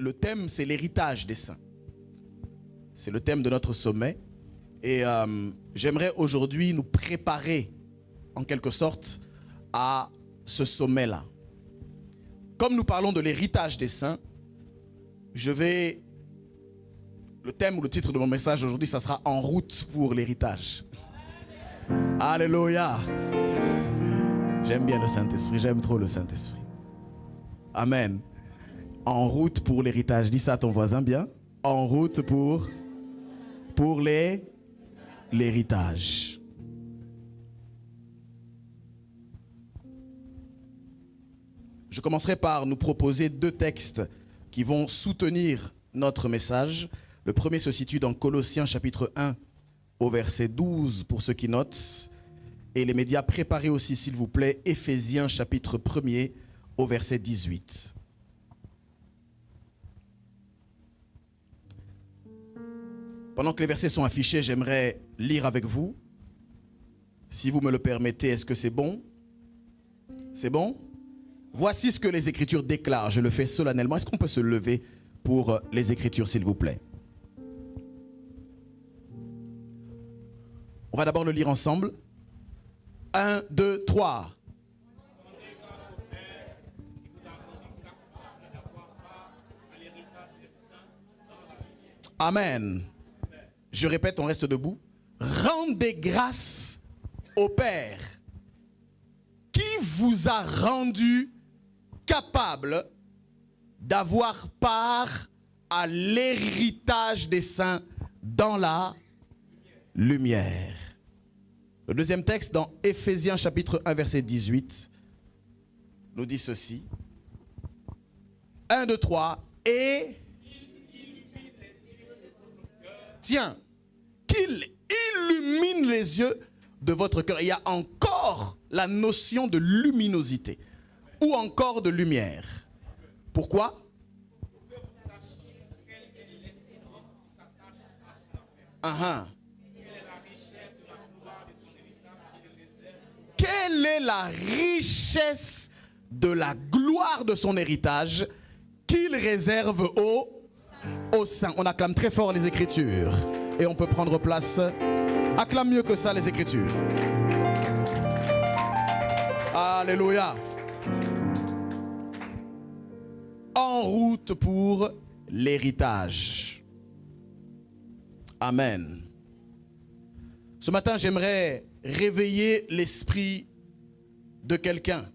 le thème, c'est l'héritage des saints. C'est le thème de notre sommet. Et j'aimerais aujourd'hui nous préparer, en quelque sorte, à ce sommet-là. Comme nous parlons de l'héritage des saints, le thème ou le titre de mon message aujourd'hui, ça sera « En route pour l'héritage ». Alléluia. J'aime bien le Saint-Esprit, j'aime trop le Saint-Esprit. Amen. En route pour l'héritage. Dis ça à ton voisin bien. En route pour l'héritage. Je commencerai par nous proposer deux textes qui vont soutenir notre message. Le premier se situe dans Colossiens chapitre 1 au verset 12 pour ceux qui notent. Et les médias, préparez aussi s'il vous plaît Éphésiens chapitre 1er au verset 18. Pendant que les versets sont affichés, j'aimerais lire avec vous. Si vous me le permettez, est-ce que c'est bon? C'est bon? Voici ce que les Écritures déclarent. Je le fais solennellement. Est-ce qu'on peut se lever pour les Écritures, s'il vous plaît? On va d'abord le lire ensemble. 1, 2, 3. Amen. Je répète, on reste debout. Rendez grâce au Père qui vous a rendu capable d'avoir part à l'héritage des saints dans la lumière. Le deuxième texte dans Éphésiens chapitre 1 verset 18 nous dit ceci. 1, 2, 3. Et tiens, qu'il illumine les yeux de votre cœur. Il y a encore la notion de luminosité ou encore de lumière. Pourquoi? Quelle est la richesse de la gloire de son héritage qu'il réserve aux saints? On acclame très fort les Écritures et on peut prendre place. Acclame mieux que ça les Écritures. Alléluia. En route pour l'héritage. Amen. Ce matin, j'aimerais réveiller l'esprit de quelqu'un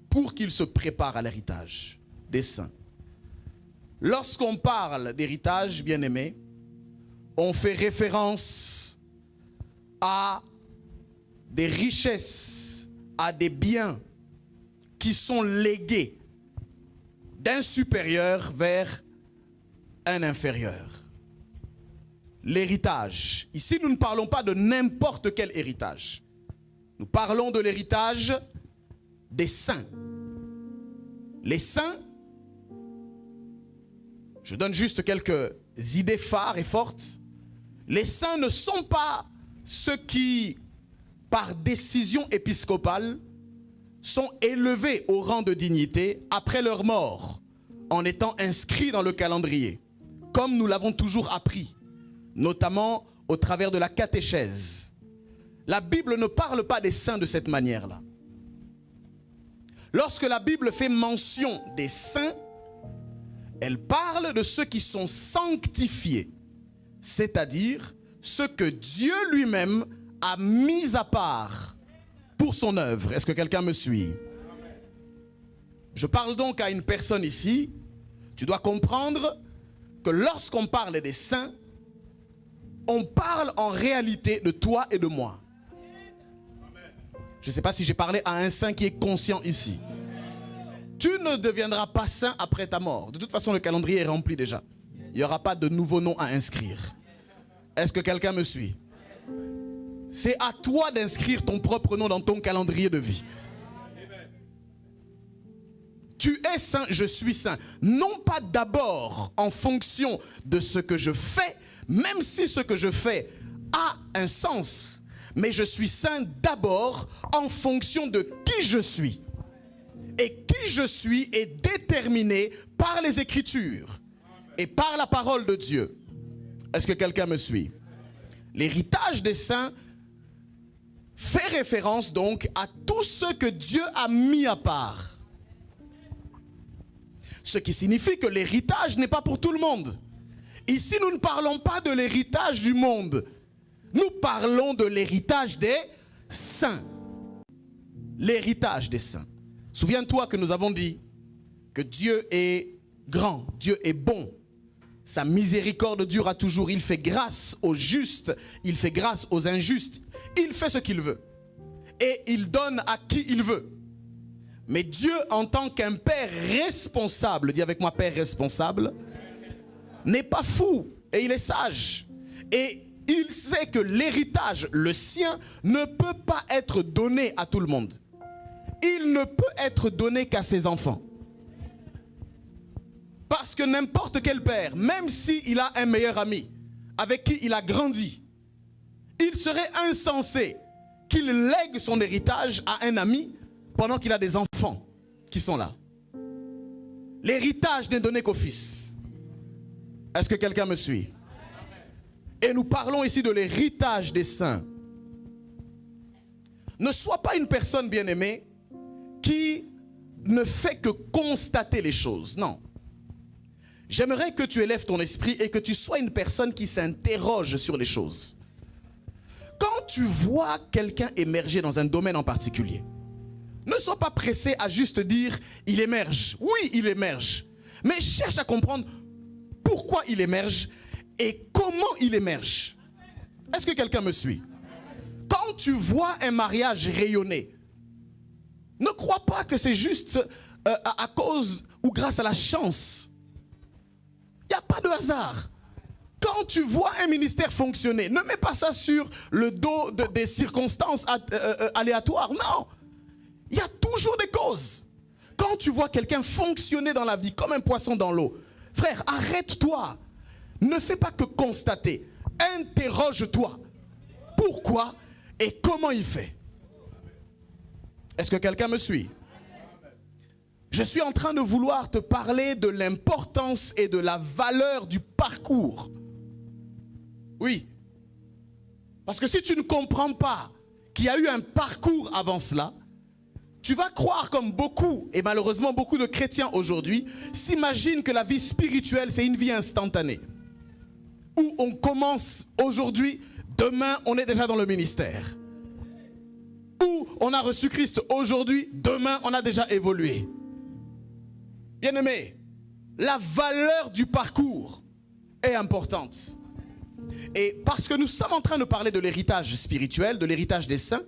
pour qu'il se prépare à l'héritage des saints. Lorsqu'on parle d'héritage, bien-aimé, on fait référence à des richesses, à des biens qui sont légués d'un supérieur vers un inférieur. L'héritage. Ici, nous ne parlons pas de n'importe quel héritage. Nous parlons de l'héritage des saints. Les saints, je donne juste quelques idées phares et fortes. Les saints ne sont pas ceux qui, par décision épiscopale, sont élevés au rang de dignité après leur mort, en étant inscrits dans le calendrier, comme nous l'avons toujours appris, notamment au travers de la catéchèse. La Bible ne parle pas des saints de cette manière-là. Lorsque la Bible fait mention des saints, elle parle de ceux qui sont sanctifiés, c'est-à-dire ceux que Dieu lui-même a mis à part pour son œuvre. Est-ce que quelqu'un me suit? Je parle donc à une personne ici. Tu dois comprendre que lorsqu'on parle des saints, on parle en réalité de toi et de moi. Je ne sais pas si j'ai parlé à un saint qui est conscient ici. Tu ne deviendras pas saint après ta mort. De toute façon, le calendrier est rempli déjà. Il n'y aura pas de nouveaux noms à inscrire. Est-ce que quelqu'un me suit? C'est à toi d'inscrire ton propre nom dans ton calendrier de vie. Tu es saint, je suis saint. Non pas d'abord en fonction de ce que je fais, même si ce que je fais a un sens. Mais je suis saint d'abord en fonction de qui je suis. Et qui je suis est déterminé par les Écritures et par la parole de Dieu. Est-ce que quelqu'un me suit? L'héritage des saints fait référence donc à tout ce que Dieu a mis à part. Ce qui signifie que l'héritage n'est pas pour tout le monde. Ici, nous ne parlons pas de l'héritage du monde. Nous parlons de l'héritage des saints. L'héritage des saints. Souviens-toi que nous avons dit que Dieu est grand, Dieu est bon. Sa miséricorde durera toujours. Il fait grâce aux justes, il fait grâce aux injustes. Il fait ce qu'il veut. Et il donne à qui il veut. Mais Dieu, en tant qu'un père responsable, dis avec moi père responsable, n'est pas fou et il est sage. Et il sait que l'héritage, le sien, ne peut pas être donné à tout le monde. Il ne peut être donné qu'à ses enfants. Parce que n'importe quel père, même s'il a un meilleur ami, avec qui il a grandi, il serait insensé qu'il lègue son héritage à un ami pendant qu'il a des enfants qui sont là. L'héritage n'est donné qu'au fils. Est-ce que quelqu'un me suit? Et nous parlons ici de l'héritage des saints. Ne sois pas une personne bien-aimée qui ne fait que constater les choses. Non. J'aimerais que tu élèves ton esprit et que tu sois une personne qui s'interroge sur les choses. Quand tu vois quelqu'un émerger dans un domaine en particulier, ne sois pas pressé à juste dire « il émerge ». Oui, il émerge. Mais cherche à comprendre pourquoi il émerge et comment il émerge. Est-ce que quelqu'un me suit? Quand tu vois un mariage rayonner, ne crois pas que c'est juste à cause ou grâce à la chance. Il n'y a pas de hasard. Quand tu vois un ministère fonctionner, ne mets pas ça sur le dos des circonstances aléatoires. Non. Il y a toujours des causes. Quand tu vois quelqu'un fonctionner dans la vie comme un poisson dans l'eau, frère, arrête-toi. Ne fais pas que constater. Interroge-toi. Pourquoi et comment il fait? Est-ce que quelqu'un me suit? Je suis en train de vouloir te parler de l'importance et de la valeur du parcours. Oui. Parce que si tu ne comprends pas qu'il y a eu un parcours avant cela, tu vas croire comme beaucoup, et malheureusement beaucoup de chrétiens aujourd'hui, s'imaginent que la vie spirituelle, c'est une vie instantanée. Où on commence aujourd'hui, demain, on est déjà dans le ministère. Où on a reçu Christ aujourd'hui, demain, on a déjà évolué. Bien-aimé, la valeur du parcours est importante. Et parce que nous sommes en train de parler de l'héritage spirituel, de l'héritage des saints,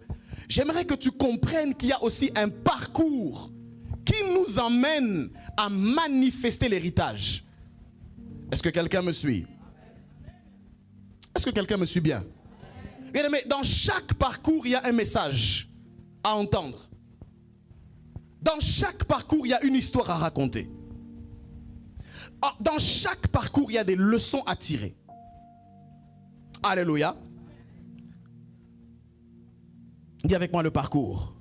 j'aimerais que tu comprennes qu'il y a aussi un parcours qui nous emmène à manifester l'héritage. Est-ce que quelqu'un me suit? Est-ce que quelqu'un me suit bien? Bien-aimé, dans chaque parcours, il y a un message à entendre. Dans chaque parcours, il y a une histoire à raconter. Dans chaque parcours, il y a des leçons à tirer. Alléluia. Dis avec moi le parcours.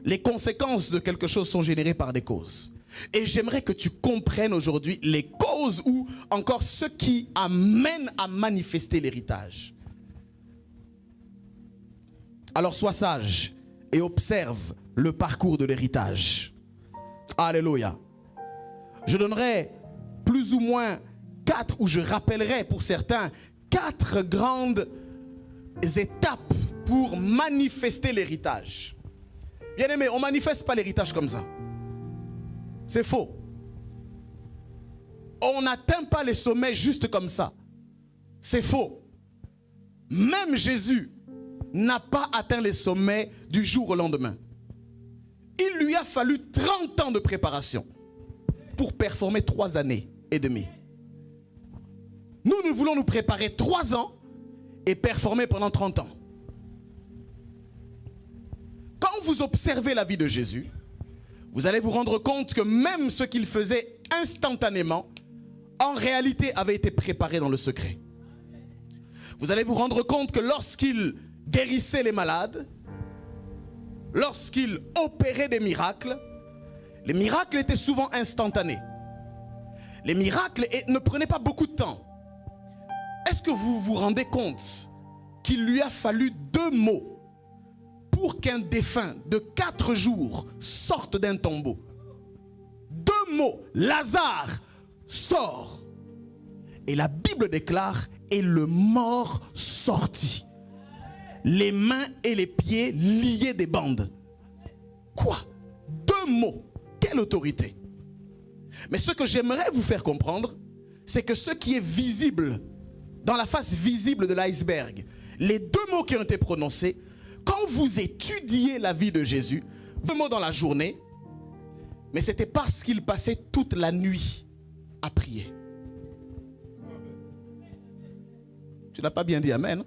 Les conséquences de quelque chose sont générées par des causes. Et j'aimerais que tu comprennes aujourd'hui les causes ou encore ce qui amène à manifester l'héritage. Alors sois sage et observe le parcours de l'héritage. Alléluia. Je donnerai plus ou moins 4, ou je rappellerai pour certains, 4 grandes étapes pour manifester l'héritage. Bien aimé, on ne manifeste pas l'héritage comme ça. C'est faux. On n'atteint pas les sommets juste comme ça. C'est faux. Même Jésus n'a pas atteint les sommets du jour au lendemain. Il lui a fallu 30 ans de préparation pour performer 3 années et demie. Nous voulons nous préparer 3 ans et performer pendant 30 ans. Quand vous observez la vie de Jésus, vous allez vous rendre compte que même ce qu'il faisait instantanément, en réalité avait été préparé dans le secret. Vous allez vous rendre compte que lorsqu'il guérissait les malades, lorsqu'il opérait des miracles, Les miracles étaient souvent instantanés. Les miracles ne prenaient pas beaucoup de temps. Est-ce que vous vous rendez compte qu'il lui a fallu 2 mots pour qu'un défunt de 4 jours sorte d'un tombeau? 2 mots, Lazare sort. Et la Bible déclare, et le mort sortit. Les mains et les pieds liés des bandes. Quoi? 2 mots. Quelle autorité? Mais ce que j'aimerais vous faire comprendre, c'est que ce qui est visible, dans la face visible de l'iceberg, les 2 mots qui ont été prononcés, quand vous étudiez la vie de Jésus, 2 mots dans la journée, mais c'était parce qu'il passait toute la nuit à prier. Tu n'as pas bien dit amen?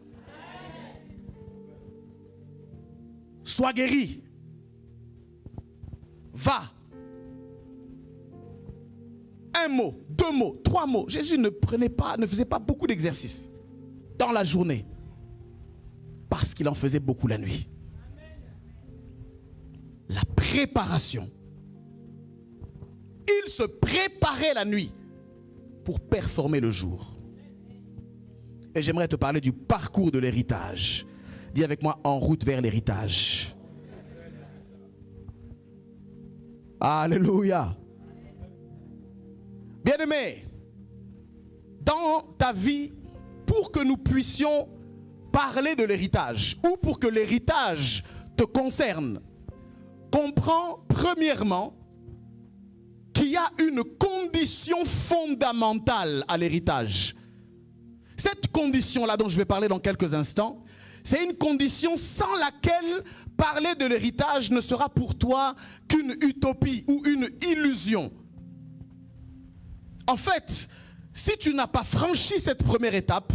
Sois guéri. Va. 1 mot, 2 mots, 3 mots. Jésus ne faisait pas beaucoup d'exercices dans la journée parce qu'il en faisait beaucoup la nuit. La préparation. Il se préparait la nuit pour performer le jour. Et j'aimerais te parler du parcours de l'héritage. Dis avec moi, en route vers l'héritage. Alléluia. Bien-aimé, dans ta vie, pour que nous puissions parler de l'héritage, ou pour que l'héritage te concerne, comprends premièrement qu'il y a une condition fondamentale à l'héritage. Cette condition-là dont je vais parler dans quelques instants, c'est une condition sans laquelle parler de l'héritage ne sera pour toi qu'une utopie ou une illusion. En fait, si tu n'as pas franchi cette première étape,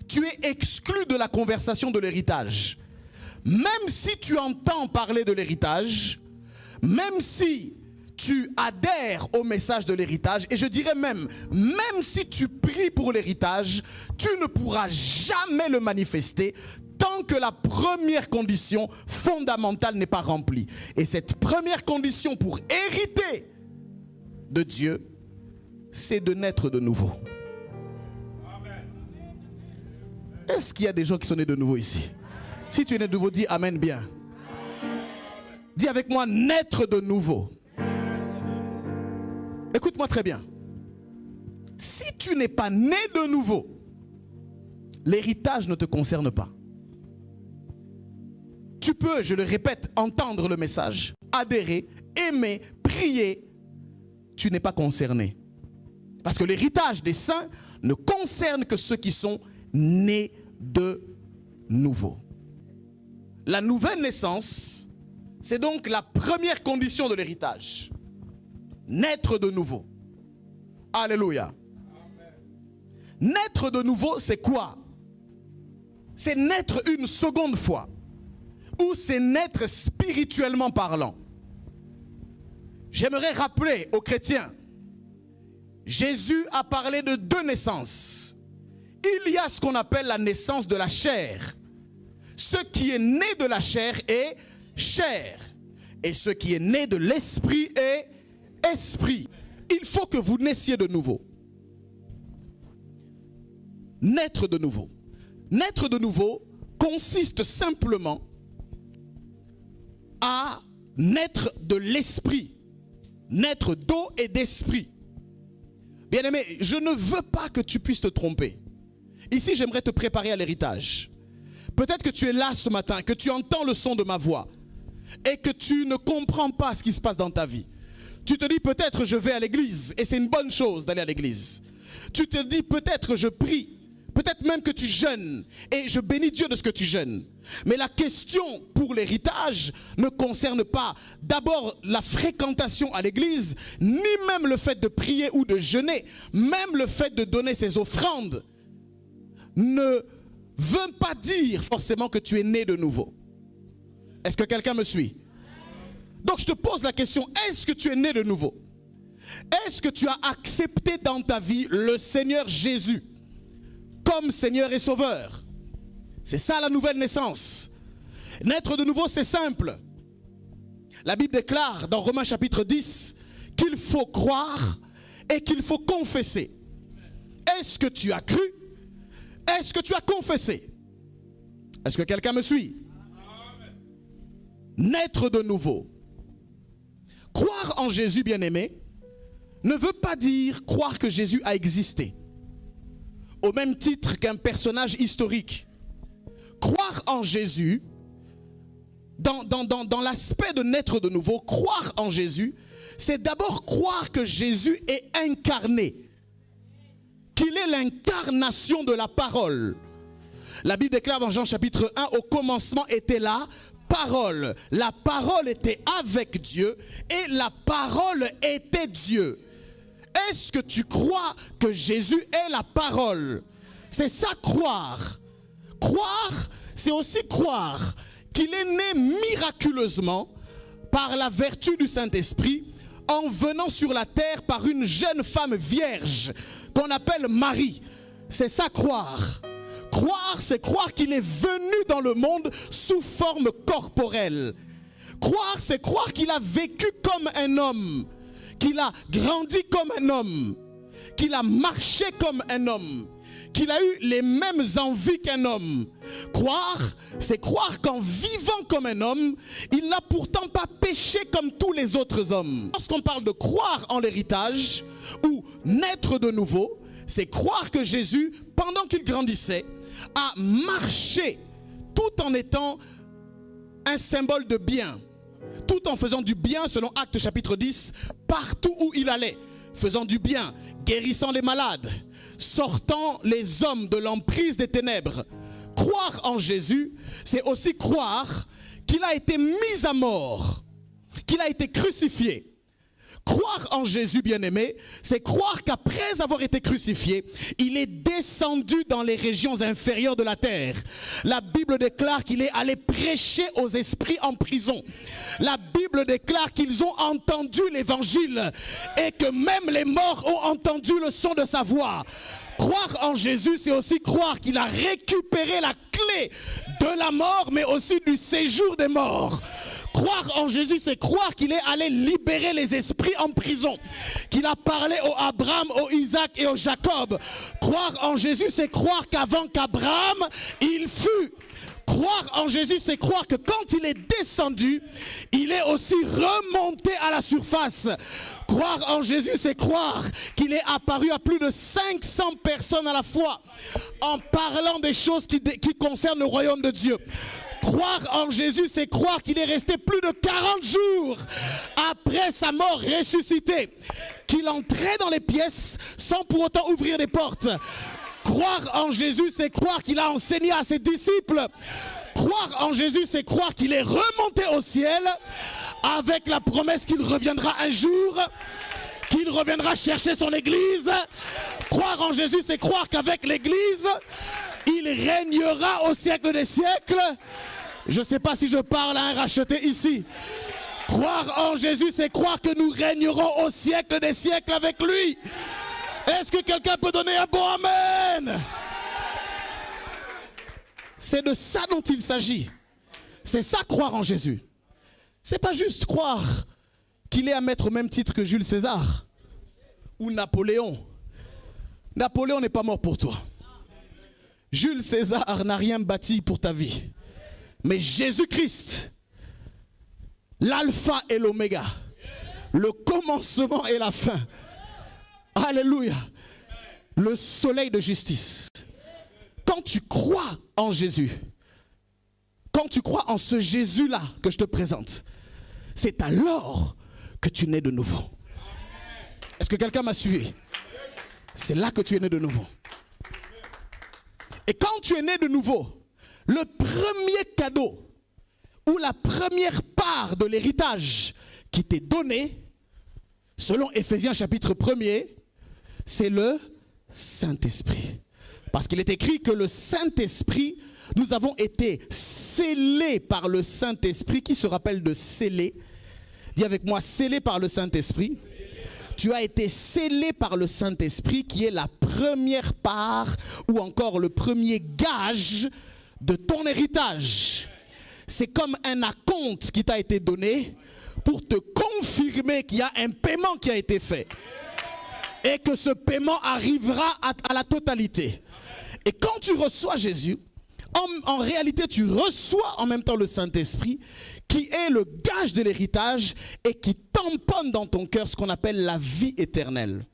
tu es exclu de la conversation de l'héritage. Même si tu entends parler de l'héritage, même si tu adhères au message de l'héritage, et je dirais même si tu pries pour l'héritage, tu ne pourras jamais le manifester tant que la première condition fondamentale n'est pas remplie. Et cette première condition pour hériter de Dieu, c'est de naître de nouveau. Est-ce qu'il y a des gens qui sont nés de nouveau ici? Si tu es né de nouveau, dis Amen bien. Dis avec moi, naître de nouveau. Écoute-moi très bien. Si tu n'es pas né de nouveau, l'héritage ne te concerne pas. Tu peux, je le répète, entendre le message, adhérer, aimer, prier. Tu n'es pas concerné. Parce que l'héritage des saints ne concerne que ceux qui sont nés de nouveau. La nouvelle naissance, c'est donc la première condition de l'héritage. Naître de nouveau. Alléluia. Naître de nouveau, c'est quoi? C'est naître une seconde fois. Ou c'est naître spirituellement parlant. J'aimerais rappeler aux chrétiens, Jésus a parlé de 2 naissances. Il y a ce qu'on appelle la naissance de la chair. Ce qui est né de la chair est chair. Et ce qui est né de l'esprit est esprit. Il faut que vous naissiez de nouveau. Naître de nouveau. Naître de nouveau consiste simplement à naître de l'esprit. Naître d'eau et d'esprit. Bien-aimé, je ne veux pas que tu puisses te tromper. Ici, j'aimerais te préparer à l'héritage. Peut-être que tu es là ce matin, que tu entends le son de ma voix et que tu ne comprends pas ce qui se passe dans ta vie. Tu te dis peut-être je vais à l'église et c'est une bonne chose d'aller à l'église. Tu te dis peut-être je prie, peut-être même que tu jeûnes et je bénis Dieu de ce que tu jeûnes. Mais la question pour l'héritage ne concerne pas d'abord la fréquentation à l'église, ni même le fait de prier ou de jeûner, même le fait de donner ses offrandes ne veut pas dire forcément que tu es né de nouveau. Est-ce que quelqu'un me suit? Donc je te pose la question, est-ce que tu es né de nouveau? Est-ce que tu as accepté dans ta vie le Seigneur Jésus comme Seigneur et Sauveur? C'est ça la nouvelle naissance. Naître de nouveau, c'est simple. La Bible déclare dans Romains chapitre 10, qu'il faut croire et qu'il faut confesser. Est-ce que tu as cru? Est-ce que tu as confessé? Est-ce que quelqu'un me suit? Naître de nouveau. Croire en Jésus, bien-aimé, ne veut pas dire croire que Jésus a existé, au même titre qu'un personnage historique. Croire en Jésus, dans l'aspect de naître de nouveau, croire en Jésus, c'est d'abord croire que Jésus est incarné, qu'il est l'incarnation de la parole. La Bible déclare dans Jean chapitre 1, au commencement était la parole. La parole était avec Dieu et la parole était Dieu. Est-ce que tu crois que Jésus est la parole? C'est ça, croire. Croire, c'est aussi croire qu'il est né miraculeusement par la vertu du Saint-Esprit en venant sur la terre par une jeune femme vierge qu'on appelle Marie. C'est ça, croire. Croire, c'est croire qu'il est venu dans le monde sous forme corporelle. Croire, c'est croire qu'il a vécu comme un homme, qu'il a grandi comme un homme, qu'il a marché comme un homme, qu'il a eu les mêmes envies qu'un homme. Croire, c'est croire qu'en vivant comme un homme, il n'a pourtant pas péché comme tous les autres hommes. Lorsqu'on parle de croire en l'héritage ou naître de nouveau, c'est croire que Jésus, pendant qu'il grandissait, a marché tout en étant un symbole de bien, tout en faisant du bien selon Actes chapitre 10, partout où il allait, faisant du bien, guérissant les malades, sortant les hommes de l'emprise des ténèbres. Croire en Jésus, c'est aussi croire qu'il a été mis à mort, qu'il a été crucifié. Croire en Jésus, bien-aimé, c'est croire qu'après avoir été crucifié, il est descendu dans les régions inférieures de la terre. La Bible déclare qu'il est allé prêcher aux esprits en prison. La Bible déclare qu'ils ont entendu l'évangile et que même les morts ont entendu le son de sa voix. Croire en Jésus, c'est aussi croire qu'il a récupéré la clé de la mort, mais aussi du séjour des morts. Croire en Jésus, c'est croire qu'il est allé libérer les esprits en prison, qu'il a parlé au Abraham, au Isaac et au Jacob. Croire en Jésus, c'est croire qu'avant qu'Abraham, il fut. Croire en Jésus, c'est croire que quand il est descendu, il est aussi remonté à la surface. Croire en Jésus, c'est croire qu'il est apparu à plus de 500 personnes à la fois, en parlant des choses qui concernent le royaume de Dieu. Croire en Jésus, c'est croire qu'il est resté plus de 40 jours après sa mort ressuscité, qu'il entrait dans les pièces sans pour autant ouvrir les portes. Croire en Jésus, c'est croire qu'il a enseigné à ses disciples. Croire en Jésus, c'est croire qu'il est remonté au ciel avec la promesse qu'il reviendra un jour, qu'il reviendra chercher son église. Croire en Jésus, c'est croire qu'avec l'église, il régnera au siècle des siècles. Je ne sais pas si je parle à un racheté ici. Croire en Jésus, c'est croire que nous régnerons au siècle des siècles avec lui. Est-ce que quelqu'un peut donner un bon amen? C'est de ça dont il s'agit. C'est ça, croire en Jésus. C'est pas juste croire qu'il est à mettre au même titre que Jules César ou Napoléon. Napoléon n'est pas mort pour toi. Jules César n'a rien bâti pour ta vie. Mais Jésus-Christ, l'alpha et l'oméga, le commencement et la fin. Alléluia. Le soleil de justice. Quand tu crois en Jésus, quand tu crois en ce Jésus-là que je te présente, c'est alors que tu nais de nouveau. Est-ce que quelqu'un m'a suivi? C'est là que tu es né de nouveau. Et quand tu es né de nouveau, le premier cadeau ou la première part de l'héritage qui t'est donné, selon Éphésiens chapitre 1er, c'est le Saint-Esprit. Parce qu'il est écrit que le Saint-Esprit, nous avons été scellés par le Saint-Esprit. Qui se rappelle de sceller? Dis avec moi, scellé par le Saint-Esprit. Tu as été scellé par le Saint-Esprit qui est la première part ou encore le premier gage de ton héritage. C'est comme un acompte qui t'a été donné pour te confirmer qu'il y a un paiement qui a été fait. Et que ce paiement arrivera à la totalité. Et quand tu reçois Jésus, en réalité, tu reçois en même temps le Saint-Esprit qui est le gage de l'héritage et qui tamponne dans ton cœur ce qu'on appelle la vie éternelle.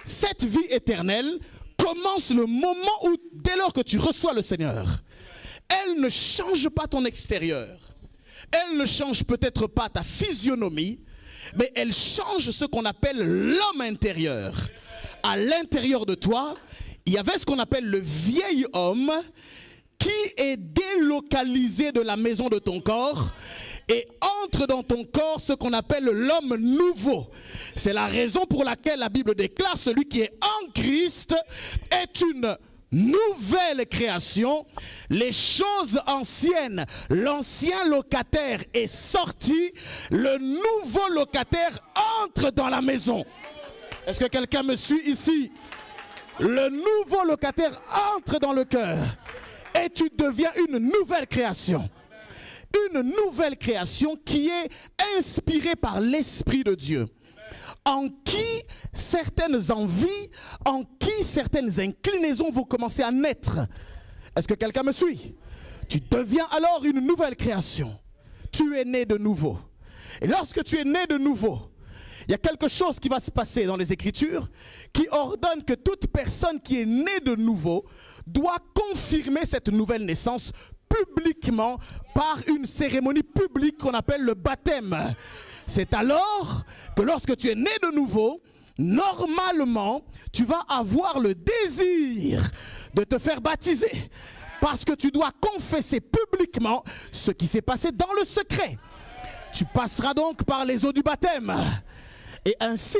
Cette vie éternelle commence le moment où, dès lors que tu reçois le Seigneur, elle ne change pas ton extérieur. Elle ne change peut-être pas ta physionomie, mais elle change ce qu'on appelle l'homme intérieur. À l'intérieur de toi, il y avait ce qu'on appelle le vieil homme qui est délocalisé de la maison de ton corps et entre dans ton corps ce qu'on appelle l'homme nouveau. C'est la raison pour laquelle la Bible déclare celui qui est en Christ est une nouvelle création. Les choses anciennes, l'ancien locataire est sorti, le nouveau locataire entre dans la maison. Est-ce que quelqu'un me suit ici? Le nouveau locataire entre dans le cœur et tu deviens une nouvelle création. Une nouvelle création qui est inspirée par l'Esprit de Dieu. En qui certaines envies, en qui certaines inclinaisons vont commencer à naître. Est-ce que quelqu'un me suit? Tu deviens alors une nouvelle création. Tu es né de nouveau. Et lorsque tu es né de nouveau, il y a quelque chose qui va se passer dans les Écritures qui ordonne que toute personne qui est née de nouveau doit confirmer cette nouvelle naissance publiquement par une cérémonie publique qu'on appelle le baptême. C'est alors que lorsque tu es né de nouveau, normalement, tu vas avoir le désir de te faire baptiser parce que tu dois confesser publiquement ce qui s'est passé dans le secret. Tu passeras donc par les eaux du baptême. Et ainsi,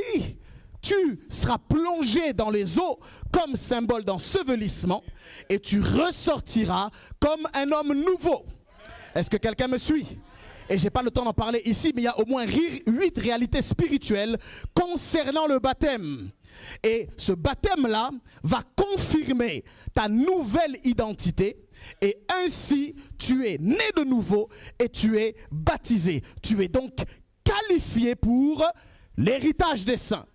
tu seras plongé dans les eaux comme symbole d'ensevelissement et tu ressortiras comme un homme nouveau. Est-ce que quelqu'un me suit? Et je n'ai pas le temps d'en parler ici, mais il y a au moins 8 réalités spirituelles concernant le baptême. Et ce baptême-là va confirmer ta nouvelle identité. Et ainsi, tu es né de nouveau et tu es baptisé. Tu es donc qualifié pour l'héritage des saints.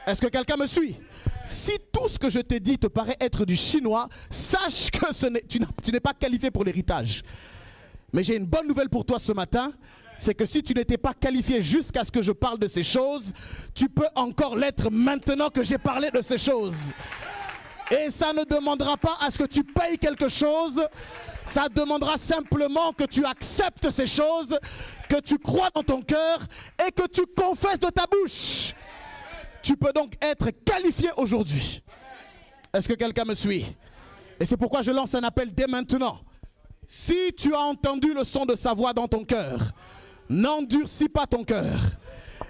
Est-ce que quelqu'un me suit? Si tout ce que je t'ai dit te paraît être du chinois, sache que tu n'es pas qualifié pour l'héritage. Mais j'ai une bonne nouvelle pour toi ce matin, c'est que si tu n'étais pas qualifié jusqu'à ce que je parle de ces choses, tu peux encore l'être maintenant que j'ai parlé de ces choses. Et ça ne demandera pas à ce que tu payes quelque chose, ça demandera simplement que tu acceptes ces choses, que tu crois dans ton cœur et que tu confesses de ta bouche. Tu peux donc être qualifié aujourd'hui. Est-ce que quelqu'un me suit? Et c'est pourquoi je lance un appel dès maintenant. Si tu as entendu le son de sa voix dans ton cœur, n'endurcis pas ton cœur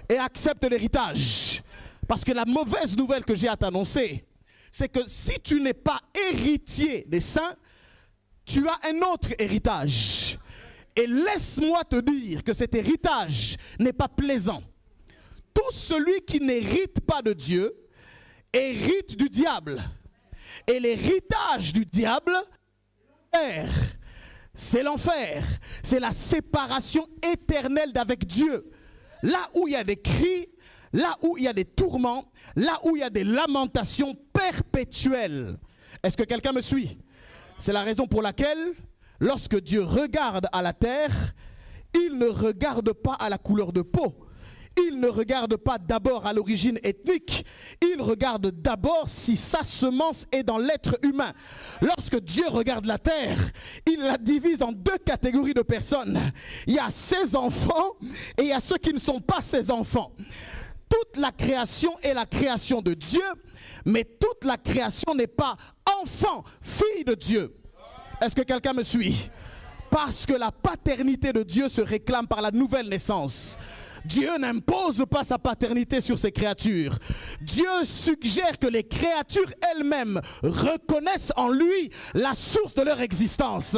et accepte l'héritage. Parce que la mauvaise nouvelle que j'ai à t'annoncer, c'est que si tu n'es pas héritier des saints, tu as un autre héritage. Et laisse-moi te dire que cet héritage n'est pas plaisant. Tout celui qui n'hérite pas de Dieu hérite du diable. Et l'héritage du diable, c'est l'enfer. C'est la séparation éternelle d'avec Dieu. Là où il y a des cris, là où il y a des tourments, là où il y a des lamentations perpétuelles. Est-ce que quelqu'un me suit? C'est la raison pour laquelle, lorsque Dieu regarde à la terre, il ne regarde pas à la couleur de peau. Il ne regarde pas d'abord à l'origine ethnique, il regarde d'abord si sa semence est dans l'être humain. Lorsque Dieu regarde la terre, il la divise en 2 catégories de personnes. Il y a ses enfants et il y a ceux qui ne sont pas ses enfants. Toute la création est la création de Dieu, mais toute la création n'est pas enfant, fille de Dieu. Est-ce que quelqu'un me suit? Parce que la paternité de Dieu se réclame par la nouvelle naissance. Dieu n'impose pas sa paternité sur ses créatures. Dieu suggère que les créatures elles-mêmes reconnaissent en lui la source de leur existence.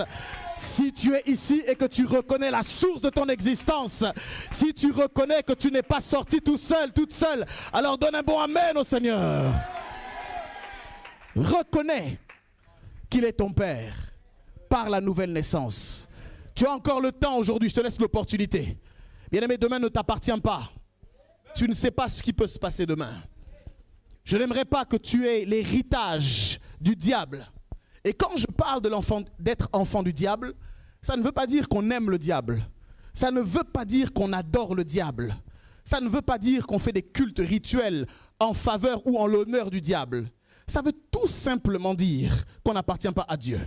Si tu es ici et que tu reconnais la source de ton existence, si tu reconnais que tu n'es pas sorti tout seul, toute seule, alors donne un bon amen au Seigneur. Reconnais qu'il est ton Père par la nouvelle naissance. Tu as encore le temps aujourd'hui, je te laisse l'opportunité. Bien-aimé, demain ne t'appartient pas. Tu ne sais pas ce qui peut se passer demain. Je n'aimerais pas que tu aies l'héritage du diable. Et quand je parle d'être enfant du diable, ça ne veut pas dire qu'on aime le diable. Ça ne veut pas dire qu'on adore le diable. Ça ne veut pas dire qu'on fait des cultes rituels en faveur ou en l'honneur du diable. Ça veut tout simplement dire qu'on n'appartient pas à Dieu.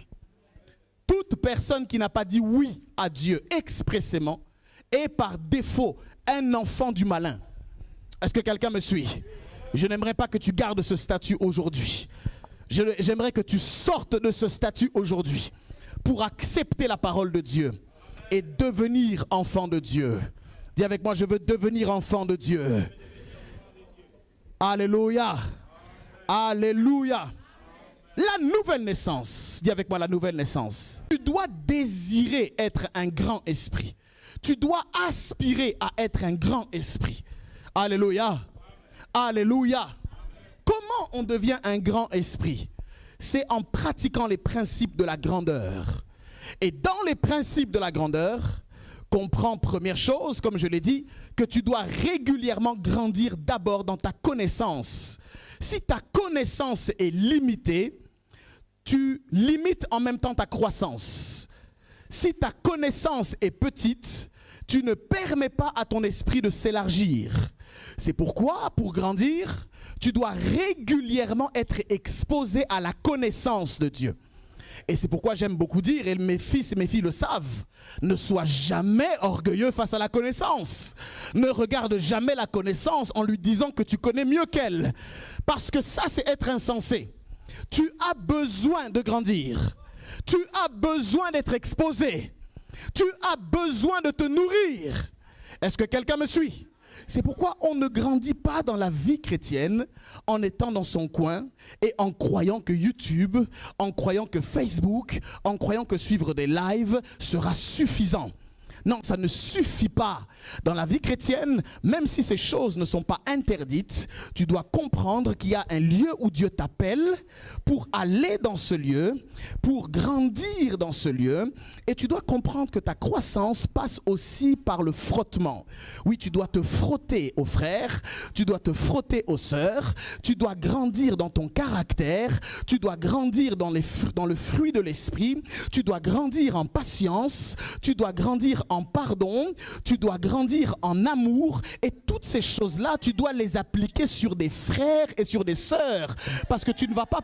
Toute personne qui n'a pas dit oui à Dieu expressément est par défaut un enfant du malin. Est-ce que quelqu'un me suit? Je n'aimerais pas que tu gardes ce statut aujourd'hui. J'aimerais que tu sortes de ce statut aujourd'hui pour accepter la parole de Dieu et devenir enfant de Dieu. Dis avec moi, je veux devenir enfant de Dieu. Alléluia. Alléluia. La nouvelle naissance. Dis avec moi, la nouvelle naissance. Tu dois désirer être un grand esprit. Tu dois aspirer à être un grand esprit. Alléluia. Alléluia. Comment on devient un grand esprit? C'est en pratiquant les principes de la grandeur. Et dans les principes de la grandeur, comprends première chose, comme je l'ai dit, que tu dois régulièrement grandir d'abord dans ta connaissance. Si ta connaissance est limitée, tu limites en même temps ta croissance. Si ta connaissance est petite, tu ne permets pas à ton esprit de s'élargir. C'est pourquoi, pour grandir, tu dois régulièrement être exposé à la connaissance de Dieu. Et c'est pourquoi j'aime beaucoup dire, et mes fils et mes filles le savent, ne sois jamais orgueilleux face à la connaissance. Ne regarde jamais la connaissance en lui disant que tu connais mieux qu'elle. Parce que ça, c'est être insensé. Tu as besoin de grandir. Tu as besoin d'être exposé. Tu as besoin de te nourrir. Est-ce que quelqu'un me suit? C'est pourquoi on ne grandit pas dans la vie chrétienne en étant dans son coin et en croyant que YouTube, en croyant que Facebook, en croyant que suivre des lives sera suffisant. Non, ça ne suffit pas. Dans la vie chrétienne, même si ces choses ne sont pas interdites, tu dois comprendre qu'il y a un lieu où Dieu t'appelle pour aller dans ce lieu, pour grandir dans ce lieu. Et tu dois comprendre que ta croissance passe aussi par le frottement. Oui, tu dois te frotter aux frères, tu dois te frotter aux sœurs, tu dois grandir dans ton caractère, tu dois grandir dans le fruit de l'esprit, tu dois grandir en patience, tu dois grandir en pardon, tu dois grandir en amour, et toutes ces choses-là, tu dois les appliquer sur des frères et sur des sœurs, parce que tu ne vas pas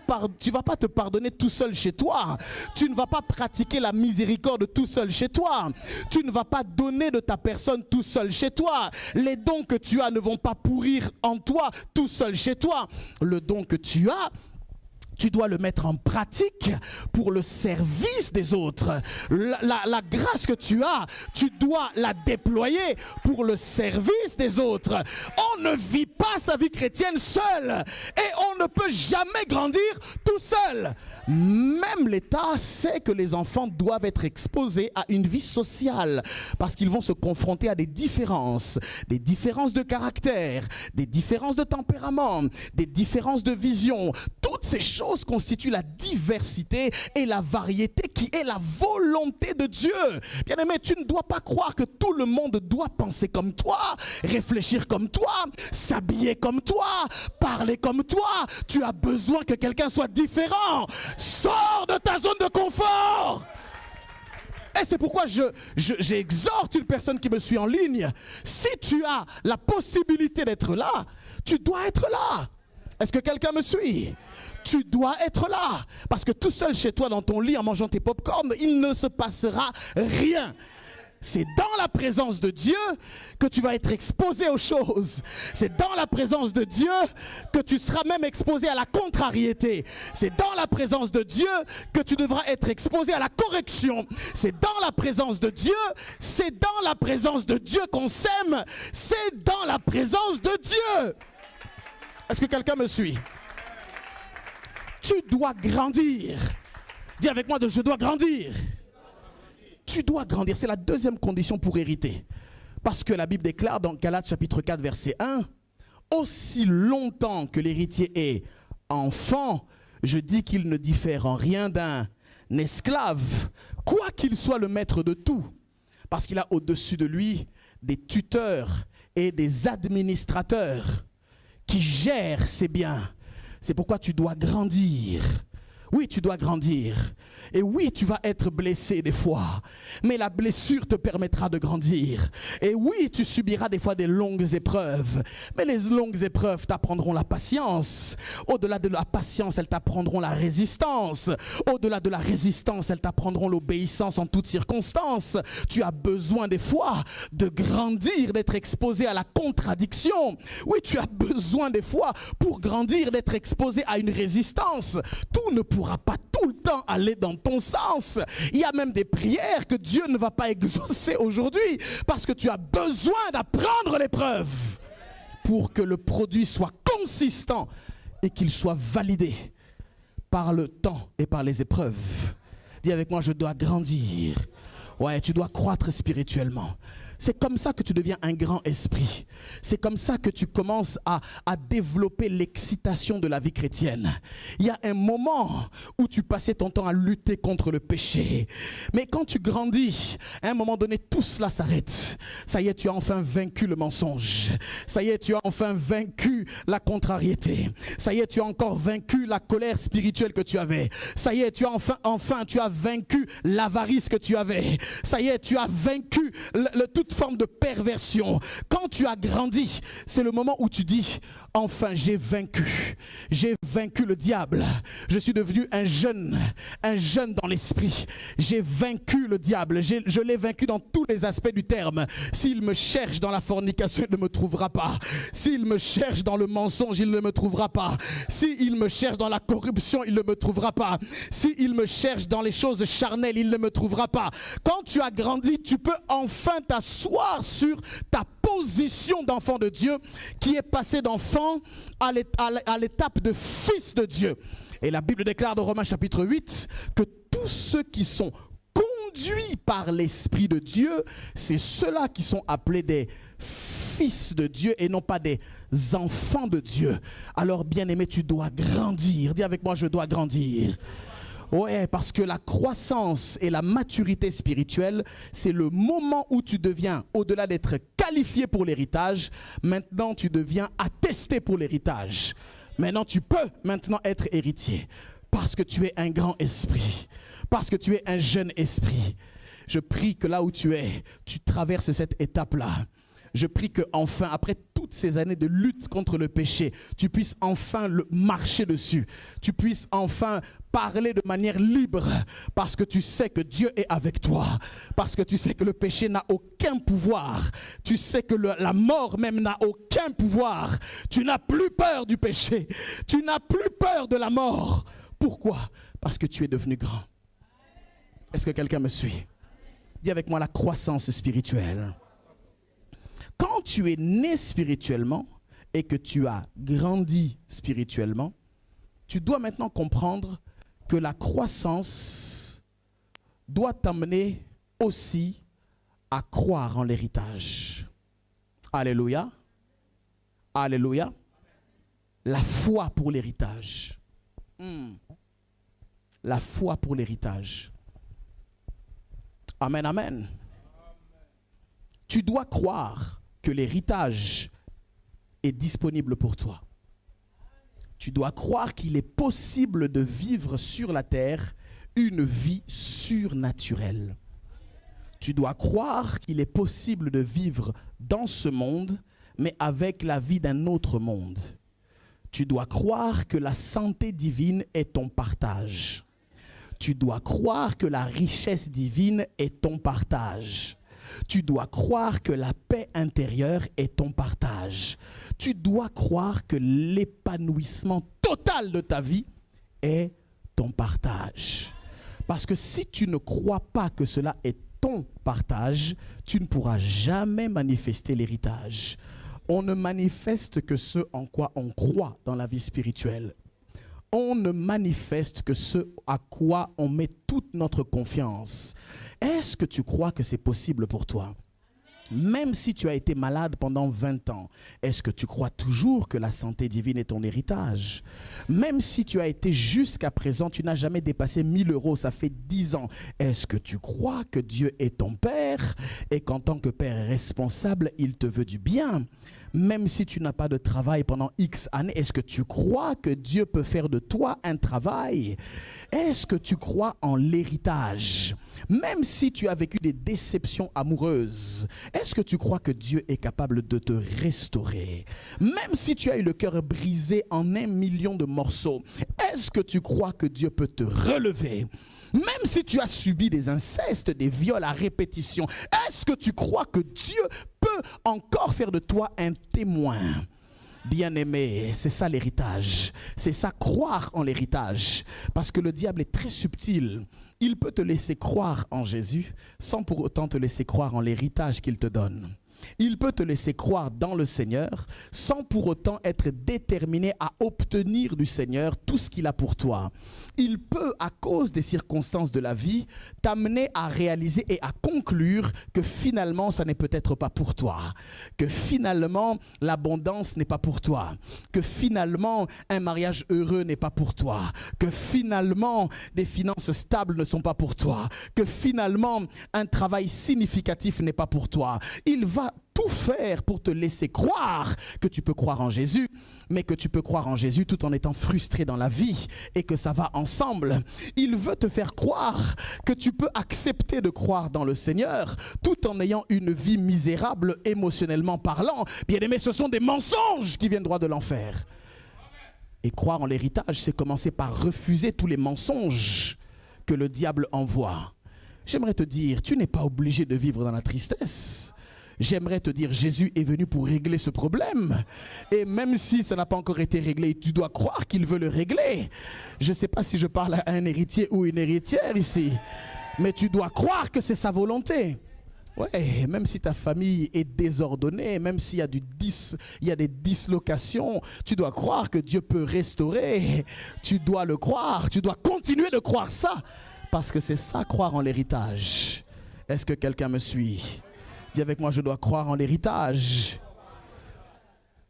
te pardonner tout seul chez toi, tu ne vas pas pratiquer la miséricorde tout seul chez toi, tu ne vas pas donner de ta personne tout seul chez toi, les dons que tu as ne vont pas pourrir en toi tout seul chez toi. Le don que tu as, tu dois le mettre en pratique pour le service des autres. La grâce que tu as, tu dois la déployer pour le service des autres. On ne vit pas sa vie chrétienne seul et on ne peut jamais grandir tout seul. Même l'État sait que les enfants doivent être exposés à une vie sociale parce qu'ils vont se confronter à des différences de caractère, des différences de tempérament, des différences de vision. Toutes ces choses constituent la diversité et la variété qui est la volonté de Dieu. Bien-aimé, tu ne dois pas croire que tout le monde doit penser comme toi, réfléchir comme toi, s'habiller comme toi, parler comme toi. Tu as besoin que quelqu'un soit différent. Sors de ta zone de confort. Et c'est pourquoi j'exhorte une personne qui me suit en ligne. Si tu as la possibilité d'être là, tu dois être là. Est-ce que quelqu'un me suit? Tu dois être là. Parce que tout seul chez toi dans ton lit en mangeant tes pop-corn, il ne se passera rien. C'est dans la présence de Dieu que tu vas être exposé aux choses. C'est dans la présence de Dieu que tu seras même exposé à la contrariété. C'est dans la présence de Dieu que tu devras être exposé à la correction. C'est dans la présence de Dieu, c'est dans la présence de Dieu qu'on s'aime. C'est dans la présence de Dieu. Est-ce que quelqu'un me suit? Tu dois grandir. Dis avec moi, je dois grandir. Tu dois grandir. C'est la deuxième condition pour hériter. Parce que la Bible déclare dans Galates chapitre 4 verset 1, aussi longtemps que l'héritier est enfant, je dis qu'il ne diffère en rien d'un esclave, quoi qu'il soit le maître de tout, parce qu'il a au-dessus de lui des tuteurs et des administrateurs qui gèrent ces biens. C'est pourquoi tu dois grandir. Oui, tu dois grandir. Et oui, tu vas être blessé des fois. Mais la blessure te permettra de grandir. Et oui, tu subiras des fois des longues épreuves. Mais les longues épreuves t'apprendront la patience. Au-delà de la patience, elles t'apprendront la résistance. Au-delà de la résistance, elles t'apprendront l'obéissance en toutes circonstances. Tu as besoin des fois de grandir, d'être exposé à la contradiction. Oui, tu as besoin des fois, pour grandir, d'être exposé à une résistance. Tout ne pourra pas tout le temps aller dans ton sens. Il y a même des prières que Dieu ne va pas exaucer aujourd'hui parce que tu as besoin d'apprendre l'épreuve pour que le produit soit consistant et qu'il soit validé par le temps et par les épreuves. Dis avec moi, je dois grandir. Ouais, tu dois croître spirituellement. C'est comme ça que tu deviens un grand esprit. C'est comme ça que tu commences à développer l'excitation de la vie chrétienne. Il y a un moment où tu passais ton temps à lutter contre le péché. Mais quand tu grandis, à un moment donné, tout cela s'arrête. Ça y est, tu as enfin vaincu le mensonge. Ça y est, tu as enfin vaincu la contrariété. Ça y est, tu as encore vaincu la colère spirituelle que tu avais. Ça y est, tu as enfin tu as vaincu l'avarice que tu avais. Ça y est, tu as vaincu toute forme de perversion. Quand tu as grandi, c'est le moment où tu dis, enfin j'ai vaincu le diable. Je suis devenu un jeune dans l'esprit. J'ai vaincu le diable. Je l'ai vaincu dans tous les aspects du terme. S'il me cherche dans la fornication, il ne me trouvera pas. S'il me cherche dans le mensonge, il ne me trouvera pas. S'il me cherche dans la corruption, il ne me trouvera pas. S'il me cherche dans les choses charnelles, il ne me trouvera pas. Quand tu as grandi, tu peux enfin t'asseoir sur ta position d'enfant de Dieu qui est passé d'enfant à l'étape de fils de Dieu. Et la Bible déclare dans Romains chapitre 8 que tous ceux qui sont conduits par l'Esprit de Dieu, c'est ceux-là qui sont appelés des fils de Dieu et non pas des enfants de Dieu. Alors bien-aimé, tu dois grandir. Dis avec moi, je dois grandir. Ouais, parce que la croissance et la maturité spirituelle, c'est le moment où tu deviens, au-delà d'être qualifié pour l'héritage, maintenant tu deviens attesté pour l'héritage. Maintenant tu peux être héritier parce que tu es un grand esprit, parce que tu es un jeune esprit. Je prie que là où tu es, tu traverses cette étape-là. Je prie que enfin, après toutes ces années de lutte contre le péché, tu puisses enfin marcher dessus. Tu puisses enfin parler de manière libre parce que tu sais que Dieu est avec toi. Parce que tu sais que le péché n'a aucun pouvoir. Tu sais que la mort même n'a aucun pouvoir. Tu n'as plus peur du péché. Tu n'as plus peur de la mort. Pourquoi? Parce que tu es devenu grand. Est-ce que quelqu'un me suit? Dis avec moi la croissance spirituelle. Quand tu es né spirituellement et que tu as grandi spirituellement, tu dois maintenant comprendre que la croissance doit t'amener aussi à croire en l'héritage. Alléluia. Alléluia. La foi pour l'héritage. La foi pour l'héritage. Amen, amen. Tu dois croire que l'héritage est disponible pour toi. Tu dois croire qu'il est possible de vivre sur la terre une vie surnaturelle. Tu dois croire qu'il est possible de vivre dans ce monde, mais avec la vie d'un autre monde. Tu dois croire que la santé divine est ton partage. Tu dois croire que la richesse divine est ton partage. Tu dois croire que la paix intérieure est ton partage. Tu dois croire que l'épanouissement total de ta vie est ton partage. Parce que si tu ne crois pas que cela est ton partage, tu ne pourras jamais manifester l'héritage. On ne manifeste que ce en quoi on croit dans la vie spirituelle. On ne manifeste que ce à quoi on met toute notre confiance. Est-ce que tu crois que c'est possible pour toi? Même si tu as été malade pendant 20 ans, est-ce que tu crois toujours que la santé divine est ton héritage? Même si tu as été jusqu'à présent, tu n'as jamais dépassé 1000 euros, ça fait 10 ans. Est-ce que tu crois que Dieu est ton Père et qu'en tant que Père responsable, il te veut du bien? Même si tu n'as pas de travail pendant X années, est-ce que tu crois que Dieu peut faire de toi un travail? Est-ce que tu crois en l'héritage? Même si tu as vécu des déceptions amoureuses, est-ce que tu crois que Dieu est capable de te restaurer? Même si tu as eu le cœur brisé en 1 million de morceaux, est-ce que tu crois que Dieu peut te relever? Même si tu as subi des incestes, des viols à répétition, est-ce que tu crois que Dieu peut encore faire de toi un témoin? Bien-aimé, c'est ça l'héritage. C'est ça, croire en l'héritage. Parce que le diable est très subtil. Il peut te laisser croire en Jésus sans pour autant te laisser croire en l'héritage qu'il te donne. Il peut te laisser croire dans le Seigneur sans pour autant être déterminé à obtenir du Seigneur tout ce qu'il a pour toi. Il peut, à cause des circonstances de la vie, t'amener à réaliser et à conclure que finalement, ça n'est peut-être pas pour toi. Que finalement, l'abondance n'est pas pour toi. Que finalement, un mariage heureux n'est pas pour toi. Que finalement, des finances stables ne sont pas pour toi. Que finalement, un travail significatif n'est pas pour toi. Il va tout faire pour te laisser croire que tu peux croire en Jésus, mais que tu peux croire en Jésus tout en étant frustré dans la vie et que ça va ensemble. Il veut te faire croire que tu peux accepter de croire dans le Seigneur tout en ayant une vie misérable émotionnellement parlant. Bien-aimé, ce sont des mensonges qui viennent droit de l'enfer. Et croire en l'héritage, c'est commencer par refuser tous les mensonges que le diable envoie. J'aimerais te dire, tu n'es pas obligé de vivre dans la tristesse. J'aimerais te dire, Jésus est venu pour régler ce problème. Et même si ça n'a pas encore été réglé, tu dois croire qu'il veut le régler. Je ne sais pas si je parle à un héritier ou une héritière ici, mais tu dois croire que c'est sa volonté. Ouais, même si ta famille est désordonnée, même s'il y a des dislocations, tu dois croire que Dieu peut restaurer. Tu dois le croire, tu dois continuer de croire ça, parce que c'est ça, croire en l'héritage. Est-ce que quelqu'un me suit? Dis avec moi, je dois croire en l'héritage.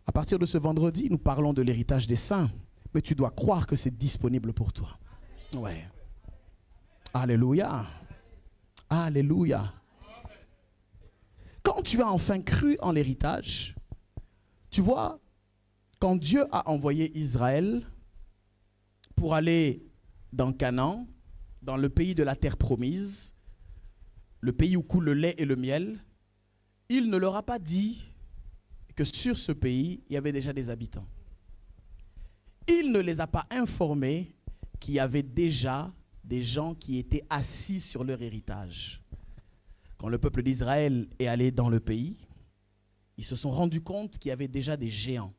À partir de ce vendredi, nous parlons de l'héritage des saints, mais tu dois croire que c'est disponible pour toi. Ouais. Alléluia. Alléluia. Quand tu as enfin cru en l'héritage, tu vois, quand Dieu a envoyé Israël pour aller dans Canaan, dans le pays de la terre promise, le pays où coule le lait et le miel, il ne leur a pas dit que sur ce pays, il y avait déjà des habitants. Il ne les a pas informés qu'il y avait déjà des gens qui étaient assis sur leur héritage. Quand le peuple d'Israël est allé dans le pays, ils se sont rendus compte qu'il y avait déjà des géants.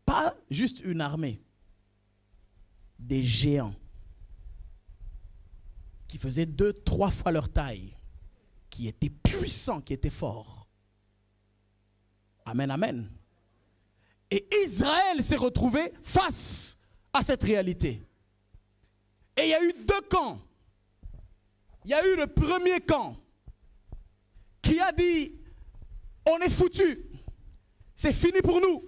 Pas juste une armée, des géants qui faisaient 2-3 fois leur taille, qui étaient puissants, qui étaient forts. Amen, amen. Et Israël s'est retrouvé face à cette réalité. Et il y a eu 2 camps. Il y a eu le premier camp qui a dit, on est foutus, c'est fini pour nous.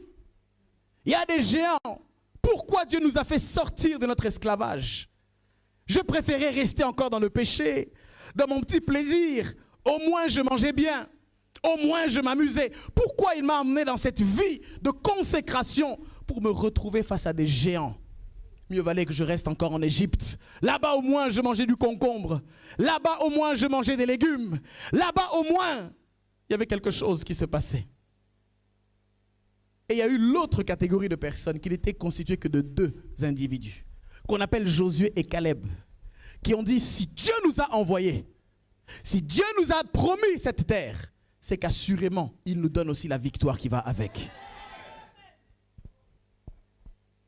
Il y a des géants. Pourquoi Dieu nous a fait sortir de notre esclavage? Je préférais rester encore dans le péché, dans mon petit plaisir. Au moins je mangeais bien, au moins je m'amusais. Pourquoi il m'a emmené dans cette vie de consécration pour me retrouver face à des géants? Mieux valait que je reste encore en Égypte. Là-bas au moins je mangeais du concombre. Là-bas au moins je mangeais des légumes. Là-bas au moins il y avait quelque chose qui se passait. Et il y a eu l'autre catégorie de personnes qui n'étaient constituées que de 2 individus, qu'on appelle Josué et Caleb, qui ont dit, si Dieu nous a envoyés, si Dieu nous a promis cette terre, c'est qu'assurément, il nous donne aussi la victoire qui va avec.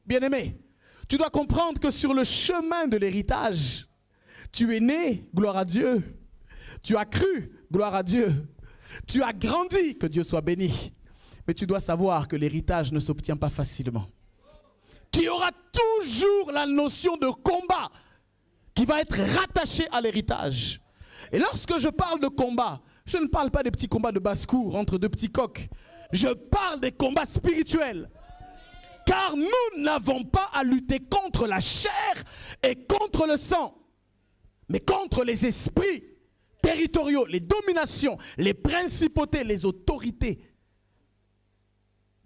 Bien-aimé, tu dois comprendre que sur le chemin de l'héritage, tu es né, gloire à Dieu. Tu as cru, gloire à Dieu. Tu as grandi, que Dieu soit béni. Mais tu dois savoir que l'héritage ne s'obtient pas facilement. Qu'il y aura toujours la notion de combat qui va être rattachée à l'héritage. Et lorsque je parle de combat, Je ne parle pas des petits combats de basse-cour entre deux petits coqs. Je parle des combats spirituels. Car nous n'avons pas à lutter contre la chair et contre le sang, mais contre les esprits territoriaux, les dominations, les principautés, les autorités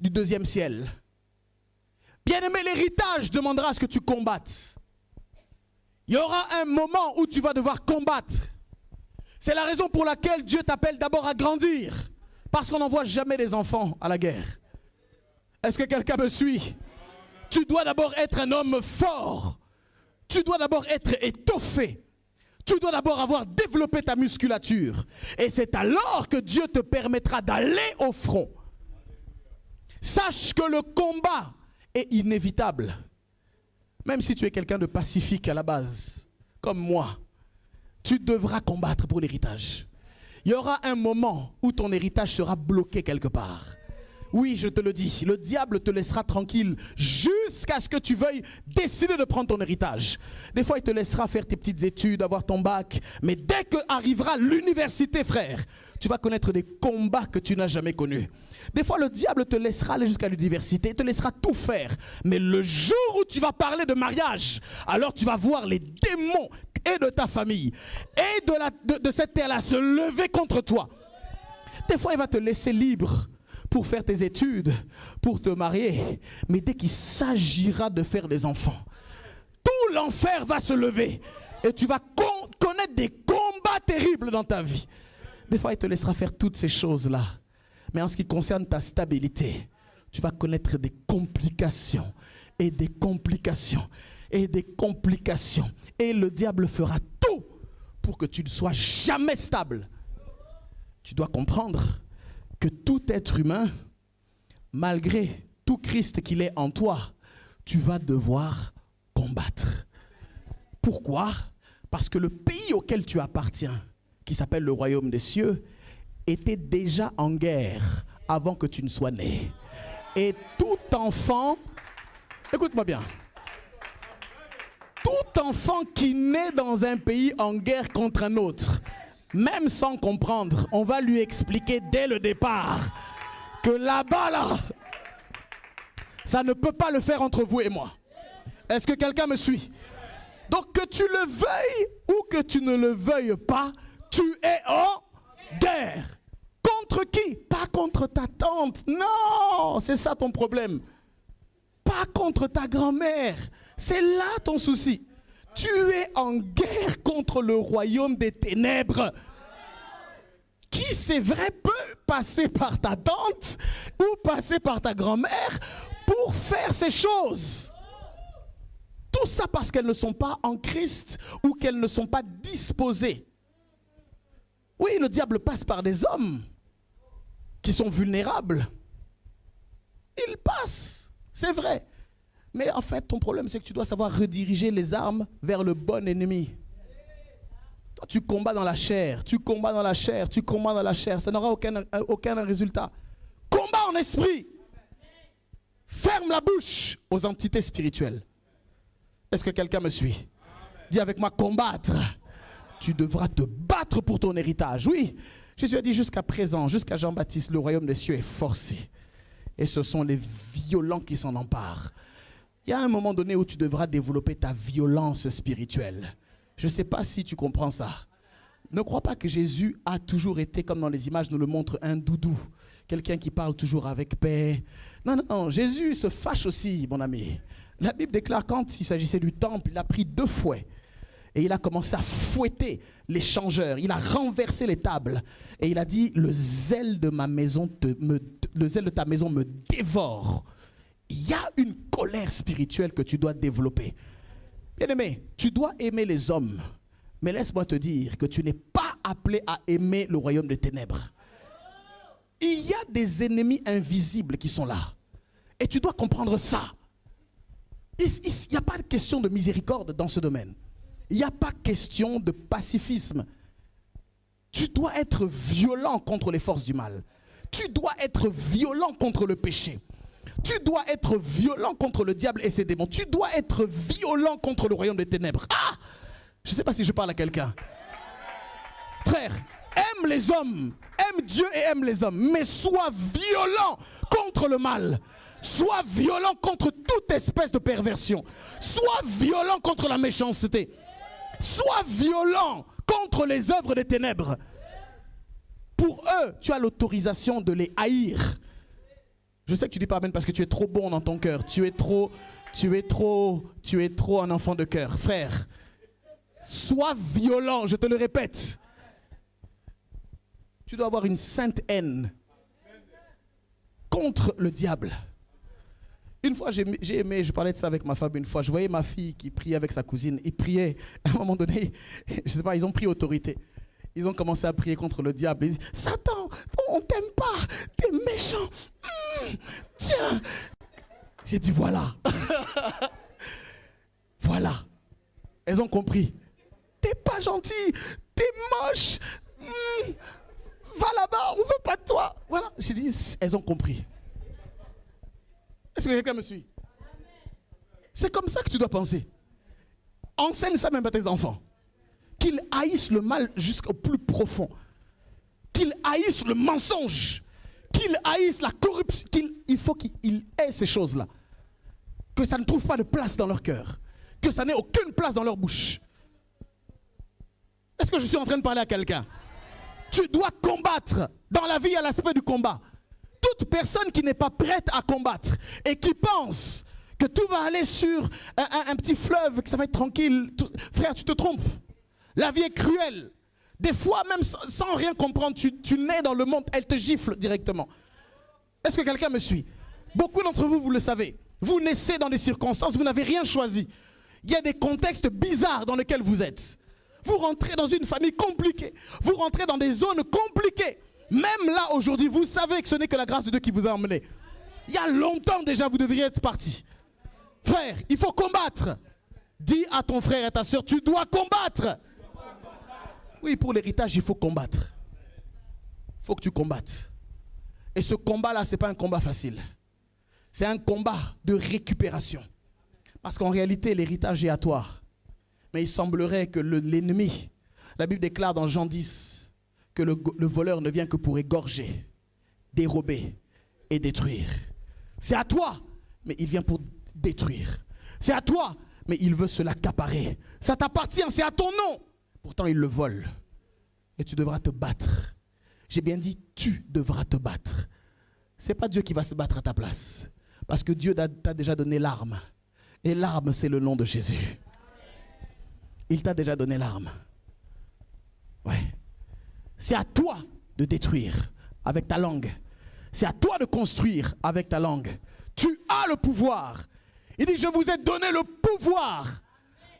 du deuxième ciel. Bien-aimé, l'héritage demandera à ce que tu combattes. Il y aura un moment où tu vas devoir combattre. C'est la raison pour laquelle Dieu t'appelle d'abord à grandir. Parce qu'on n'envoie jamais les enfants à la guerre. Est-ce que quelqu'un me suit? Tu dois d'abord être un homme fort. Tu dois d'abord être étoffé. Tu dois d'abord avoir développé ta musculature. Et c'est alors que Dieu te permettra d'aller au front. Sache que le combat est inévitable. Même si tu es quelqu'un de pacifique à la base, comme moi, tu devras combattre pour l'héritage. Il y aura un moment où ton héritage sera bloqué quelque part. Oui, je te le dis, le diable te laissera tranquille jusqu'à ce que tu veuilles décider de prendre ton héritage. Des fois, il te laissera faire tes petites études, avoir ton bac. Mais dès que arrivera l'université, frère, tu vas connaître des combats que tu n'as jamais connus. Des fois, le diable te laissera aller jusqu'à l'université, te laissera tout faire. Mais le jour où tu vas parler de mariage, alors tu vas voir les démons et de ta famille et de cette terre-là se lever contre toi. Des fois, il va te laisser libre pour faire tes études, pour te marier. Mais dès qu'il s'agira de faire des enfants, tout l'enfer va se lever. Et tu vas connaître des combats terribles dans ta vie. Des fois, il te laissera faire toutes ces choses-là. Mais en ce qui concerne ta stabilité, tu vas connaître des complications et des complications et des complications. Et le diable fera tout pour que tu ne sois jamais stable. Tu dois comprendre que tout être humain, malgré tout Christ qu'il est en toi, tu vas devoir combattre. Pourquoi? Parce que le pays auquel tu appartiens, qui s'appelle le royaume des cieux, était déjà en guerre avant que tu ne sois né. Et tout enfant, écoute-moi bien, tout enfant qui naît dans un pays en guerre contre un autre, même sans comprendre, on va lui expliquer dès le départ que là-bas, là, ça ne peut pas le faire entre vous et moi. Est-ce que quelqu'un me suit? Donc que tu le veuilles ou que tu ne le veuilles pas, tu es en guerre. Contre qui? Pas contre ta tante. Non, c'est ça ton problème. Pas contre ta grand-mère. C'est là ton souci. Tu es en guerre contre le royaume des ténèbres. Qui, c'est vrai, peut passer par ta tante ou passer par ta grand-mère pour faire ces choses. Tout ça parce qu'elles ne sont pas en Christ ou qu'elles ne sont pas disposées. Oui, le diable passe par des hommes qui sont vulnérables. Il passe, c'est vrai. Mais en fait, ton problème, c'est que tu dois savoir rediriger les armes vers le bon ennemi. Toi, tu combats dans la chair, tu combats dans la chair, tu combats dans la chair. Ça n'aura aucun résultat. Combat en esprit. Ferme la bouche aux entités spirituelles. Est-ce que quelqu'un me suit? Dis avec moi, combattre. Tu devras te battre pour ton héritage. Oui, Jésus a dit jusqu'à présent, jusqu'à Jean-Baptiste, le royaume des cieux est forcé. Et ce sont les violents qui s'en emparent. Il y a un moment donné où tu devras développer ta violence spirituelle. Je ne sais pas si tu comprends ça. Ne crois pas que Jésus a toujours été, comme dans les images nous le montre, un doudou. Quelqu'un qui parle toujours avec paix. Non, non, non. Jésus se fâche aussi, mon ami. La Bible déclare quand il s'agissait du temple, il a pris 2 fouets. Et il a commencé à fouetter les changeurs. Il a renversé les tables. Et il a dit, le zèle de ta maison me dévore. Il y a une colère spirituelle que tu dois développer. Bien-aimé, tu dois aimer les hommes. Mais laisse-moi te dire que tu n'es pas appelé à aimer le royaume des ténèbres. Il y a des ennemis invisibles qui sont là. Et tu dois comprendre ça. Il n'y a pas de question de miséricorde dans ce domaine. Il n'y a pas question de pacifisme. Tu dois être violent contre les forces du mal. Tu dois être violent contre le péché. Tu dois être violent contre le diable et ses démons. Tu dois être violent contre le royaume des ténèbres. Ah! Je ne sais pas si je parle à quelqu'un. Frère, Aime les hommes, aime Dieu et aime les hommes, mais sois violent contre le mal. Sois violent contre toute espèce de perversion. Sois violent contre la méchanceté. Sois violent contre les œuvres des ténèbres. Pour eux, tu as l'autorisation de les haïr. Je sais que tu dis pas amen parce que tu es trop bon dans ton cœur. Tu es trop un enfant de cœur. Frère, sois violent, je te le répète. Tu dois avoir une sainte haine contre le diable. Une fois, j'ai aimé, je parlais de ça avec ma femme une fois. Je voyais ma fille qui priait avec sa cousine. Ils priaient, à un moment donné, je sais pas, ils ont pris autorité. Ils ont commencé à prier contre le diable. Ils disent, Satan, on t'aime pas, t'es méchant. Tiens. J'ai dit, voilà. Voilà. Elles ont compris. T'es pas gentil, t'es moche. Va là-bas, on veut pas de toi. Voilà. J'ai dit, elles ont compris. Est-ce que quelqu'un me suit? C'est comme ça que tu dois penser. Enseigne ça même à tes enfants. Qu'ils haïssent le mal jusqu'au plus profond. Qu'ils haïssent le mensonge. Qu'ils haïssent la corruption. Il faut qu'ils aient ces choses-là. Que ça ne trouve pas de place dans leur cœur. Que ça n'ait aucune place dans leur bouche. Est-ce que je suis en train de parler à quelqu'un? Tu dois combattre. Dans la vie, il y a l'aspect du combat. Toute personne qui n'est pas prête à combattre et qui pense que tout va aller sur un petit fleuve, que ça va être tranquille, frère, tu te trompes. La vie est cruelle. Des fois, même sans rien comprendre, tu nais dans le monde, elle te gifle directement. Est-ce que quelqu'un me suit? Beaucoup d'entre vous, vous le savez. Vous naissez dans des circonstances, vous n'avez rien choisi. Il y a des contextes bizarres dans lesquels vous êtes. Vous rentrez dans une famille compliquée. Vous rentrez dans des zones compliquées. Même là, aujourd'hui, vous savez que ce n'est que la grâce de Dieu qui vous a emmené. Il y a longtemps déjà, vous devriez être parti. Frère, il faut combattre. Dis à ton frère et à ta soeur, tu dois combattre. Oui, pour l'héritage, il faut combattre. Il faut que tu combattes. Et ce combat-là, ce n'est pas un combat facile. C'est un combat de récupération. Parce qu'en réalité, l'héritage est à toi. Mais il semblerait que l'ennemi, la Bible déclare dans Jean 10, que le voleur ne vient que pour égorger, dérober et détruire. C'est à toi, mais il vient pour détruire. C'est à toi, mais il veut se l'accaparer. Ça t'appartient, c'est à ton nom. Pourtant, il le vole. Et tu devras te battre. J'ai bien dit, tu devras te battre. Ce n'est pas Dieu qui va se battre à ta place. Parce que Dieu t'a déjà donné l'arme. Et l'arme, c'est le nom de Jésus. Il t'a déjà donné l'arme. Ouais. C'est à toi de détruire avec ta langue. C'est à toi de construire avec ta langue. Tu as le pouvoir. Il dit, je vous ai donné le pouvoir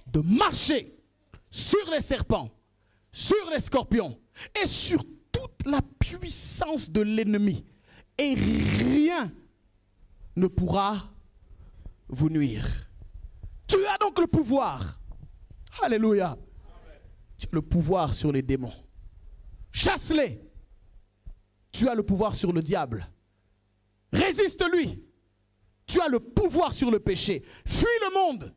de marcher sur les serpents, sur les scorpions et sur toute la puissance de l'ennemi. Et rien ne pourra vous nuire. Tu as donc le pouvoir. Alléluia. Tu as le pouvoir sur les démons. Chasse-les. Tu as le pouvoir sur le diable. Résiste-lui. Tu as le pouvoir sur le péché. Fuis le monde.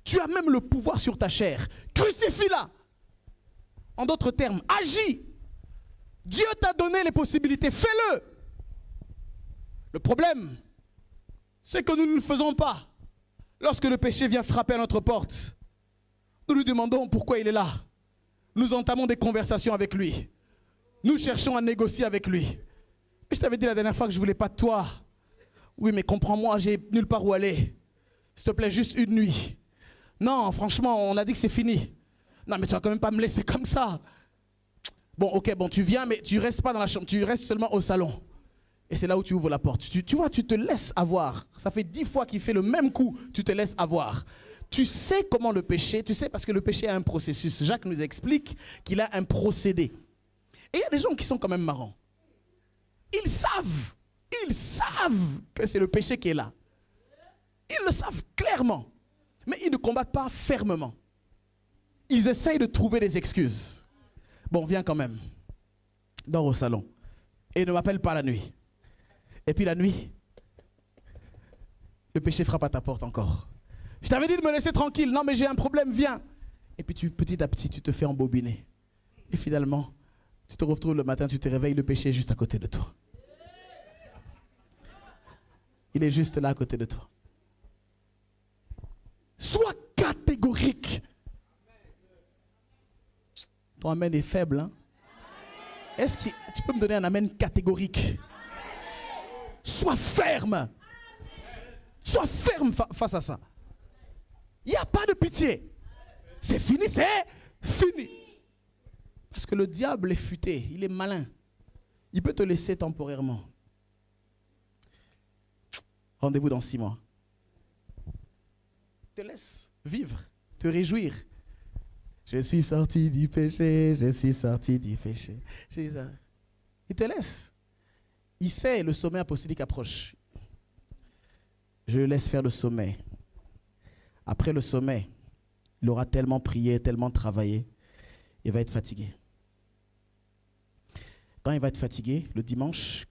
Tu as même le pouvoir sur ta chair. Crucifie-la. En d'autres termes, agis. Dieu t'a donné les possibilités. Fais-le. Le problème, c'est que nous ne le faisons pas. Lorsque le péché vient frapper à notre porte, nous lui demandons pourquoi il est là. Nous entamons des conversations avec lui. Nous cherchons à négocier avec lui. Mais je t'avais dit la dernière fois que je ne voulais pas de toi. Oui, mais comprends-moi, j'ai nulle part où aller. S'il te plaît, juste une nuit. Non, franchement, on a dit que c'est fini. Non, mais tu vas quand même pas me laisser comme ça. Bon, ok, bon, tu viens, mais tu restes pas dans la chambre. Tu restes seulement au salon. Et c'est là où tu ouvres la porte. Tu vois, tu te laisses avoir. Ça fait 10 fois qu'il fait le même coup. Tu te laisses avoir. Tu sais comment le péché, tu sais, parce que le péché a un processus. Jacques nous explique qu'il a un procédé. Et il y a des gens qui sont quand même marrants. Ils savent que c'est le péché qui est là. Ils le savent clairement. Mais ils ne combattent pas fermement. Ils essayent de trouver des excuses. Bon, viens quand même. Dors au salon. Et ne m'appelle pas la nuit. Et puis la nuit, le péché frappe à ta porte encore. Je t'avais dit de me laisser tranquille. Non, mais j'ai un problème, viens. Et puis petit à petit, tu te fais embobiner. Et finalement, Tu te retrouves le matin, tu te réveilles, le péché est juste à côté de toi. Il est juste là à côté de toi. Sois catégorique. Ton amen est faible, hein? Est-ce que tu peux me donner un amen catégorique? Sois ferme. Sois ferme face à ça. Il n'y a pas de pitié. C'est fini, c'est fini. Parce que le diable est futé, il est malin. Il peut te laisser temporairement. Rendez-vous dans 6 mois. Te laisse vivre, te réjouir. Je suis sorti du péché, je suis sorti du péché. Il te laisse. Il sait, le sommet apostolique approche. Je le laisse faire le sommet. Après le sommet, il aura tellement prié, tellement travaillé, il va être fatigué. Quand il va être fatigué, le dimanche,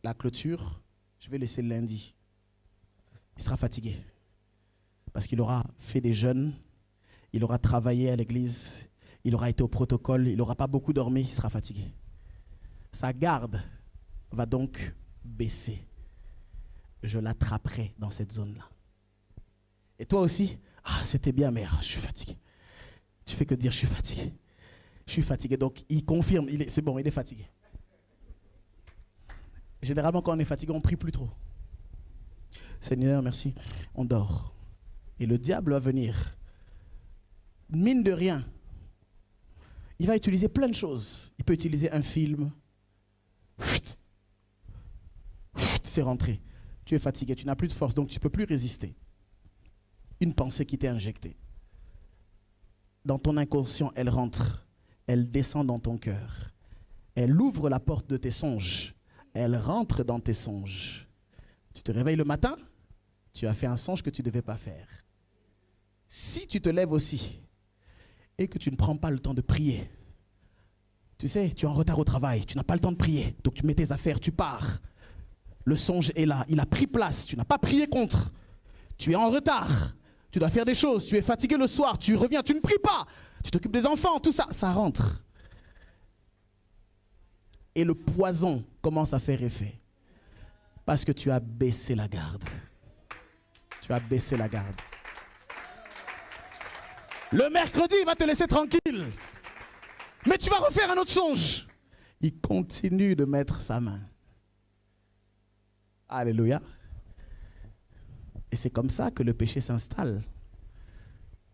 la clôture, je vais laisser le lundi. Il sera fatigué. Parce qu'il aura fait des jeûnes, il aura travaillé à l'église, il aura été au protocole, il n'aura pas beaucoup dormi, il sera fatigué. Sa garde va donc baisser. Je l'attraperai dans cette zone-là. Et toi aussi, c'était bien, mais je suis fatigué. Tu fais que dire, je suis fatigué. Je suis fatigué. Donc, il confirme, c'est bon, il est fatigué. Généralement, quand on est fatigué, on ne prie plus trop. Seigneur, merci. On dort. Et le diable va venir. Mine de rien, il va utiliser plein de choses. Il peut utiliser un film. C'est rentré. Tu es fatigué, tu n'as plus de force, donc tu ne peux plus résister. Une pensée qui t'est injectée. Dans ton inconscient, elle rentre. Elle descend dans ton cœur. Elle ouvre la porte de tes songes. Elle rentre dans tes songes. Tu te réveilles le matin, tu as fait un songe que tu ne devais pas faire. Si tu te lèves aussi et que tu ne prends pas le temps de prier, tu sais, tu es en retard au travail, tu n'as pas le temps de prier, donc tu mets tes affaires, tu pars. Le songe est là, il a pris place, tu n'as pas prié contre. Tu es en retard, tu dois faire des choses, tu es fatigué le soir, tu reviens, tu ne pries pas, tu t'occupes des enfants, tout ça, ça rentre. Et le poison commence à faire effet. Parce que tu as baissé la garde. Tu as baissé la garde. Le mercredi, il va te laisser tranquille. Mais tu vas refaire un autre songe. Il continue de mettre sa main. Alléluia. Et c'est comme ça que le péché s'installe.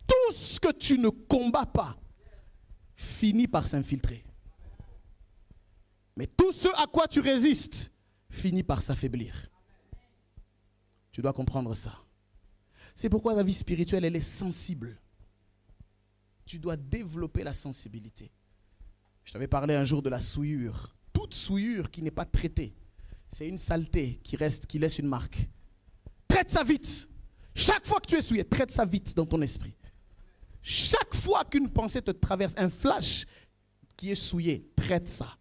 Tout ce que tu ne combats pas finit par s'infiltrer. Mais tout ce à quoi tu résistes finit par s'affaiblir. Tu dois comprendre ça. C'est pourquoi la vie spirituelle, elle est sensible. Tu dois développer la sensibilité. Je t'avais parlé un jour de la souillure. Toute souillure qui n'est pas traitée, c'est une saleté qui reste, qui laisse une marque. Traite ça vite. Chaque fois que tu es souillé, traite ça vite dans ton esprit. Chaque fois qu'une pensée te traverse, un flash qui est souillé, traite ça.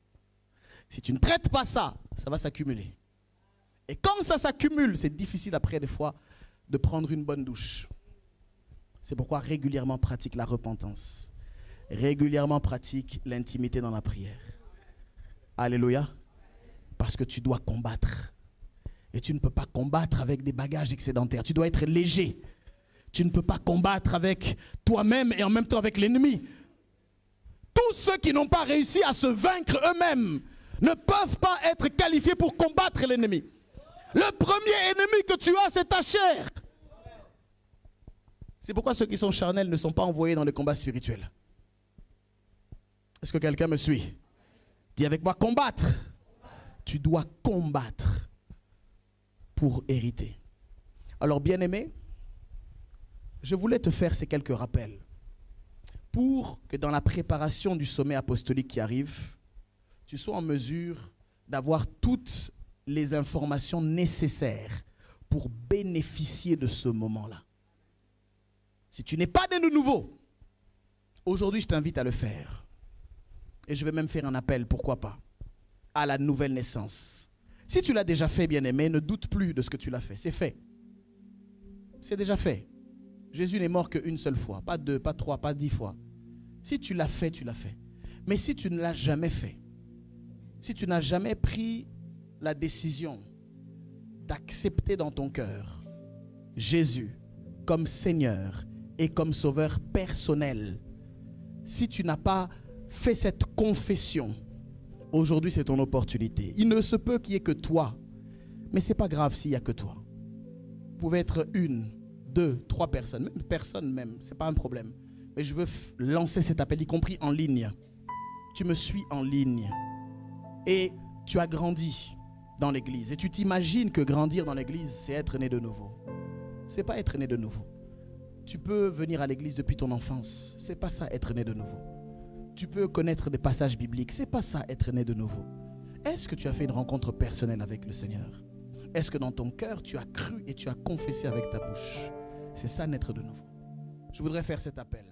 Si tu ne traites pas ça, ça va s'accumuler. Et quand ça s'accumule, c'est difficile après des fois de prendre une bonne douche. C'est pourquoi régulièrement pratique la repentance. Régulièrement pratique l'intimité dans la prière. Alléluia. Parce que tu dois combattre. Et tu ne peux pas combattre avec des bagages excédentaires. Tu dois être léger. Tu ne peux pas combattre avec toi-même et en même temps avec l'ennemi. Tous ceux qui n'ont pas réussi à se vaincre eux-mêmes ne peuvent pas être qualifiés pour combattre l'ennemi. Le premier ennemi que tu as, c'est ta chair. C'est pourquoi ceux qui sont charnels ne sont pas envoyés dans le combat spirituel. Est-ce que quelqu'un me suit? Dis avec moi, combattre. Tu dois combattre pour hériter. Alors, bien-aimé, je voulais te faire ces quelques rappels pour que dans la préparation du sommet apostolique qui arrive, tu sois en mesure d'avoir toutes les informations nécessaires pour bénéficier de ce moment-là. Si tu n'es pas né de nouveau, aujourd'hui je t'invite à le faire. Et je vais même faire un appel, pourquoi pas, à la nouvelle naissance. Si tu l'as déjà fait, bien-aimé, ne doute plus de ce que tu l'as fait. C'est fait. C'est déjà fait. Jésus n'est mort qu'une seule fois, pas 2, pas 3, pas 10 fois. Si tu l'as fait, tu l'as fait. Mais si tu ne l'as jamais fait, Si tu n'as jamais pris la décision d'accepter dans ton cœur Jésus comme Seigneur et comme Sauveur personnel, si tu n'as pas fait cette confession, aujourd'hui c'est ton opportunité. Il ne se peut qu'il n'y ait que toi, mais ce n'est pas grave s'il n'y a que toi. Vous pouvez être 1, 2, 3 personnes, même personne même, ce n'est pas un problème. Mais je veux lancer cet appel, y compris en ligne. Tu me suis en ligne et tu as grandi dans l'église. Et tu t'imagines que grandir dans l'église, c'est être né de nouveau. Ce n'est pas être né de nouveau. Tu peux venir à l'église depuis ton enfance. Ce n'est pas ça, être né de nouveau. Tu peux connaître des passages bibliques. Ce n'est pas ça, être né de nouveau. Est-ce que tu as fait une rencontre personnelle avec le Seigneur? Est-ce que dans ton cœur, tu as cru et tu as confessé avec ta bouche? C'est ça, naître de nouveau. Je voudrais faire cet appel.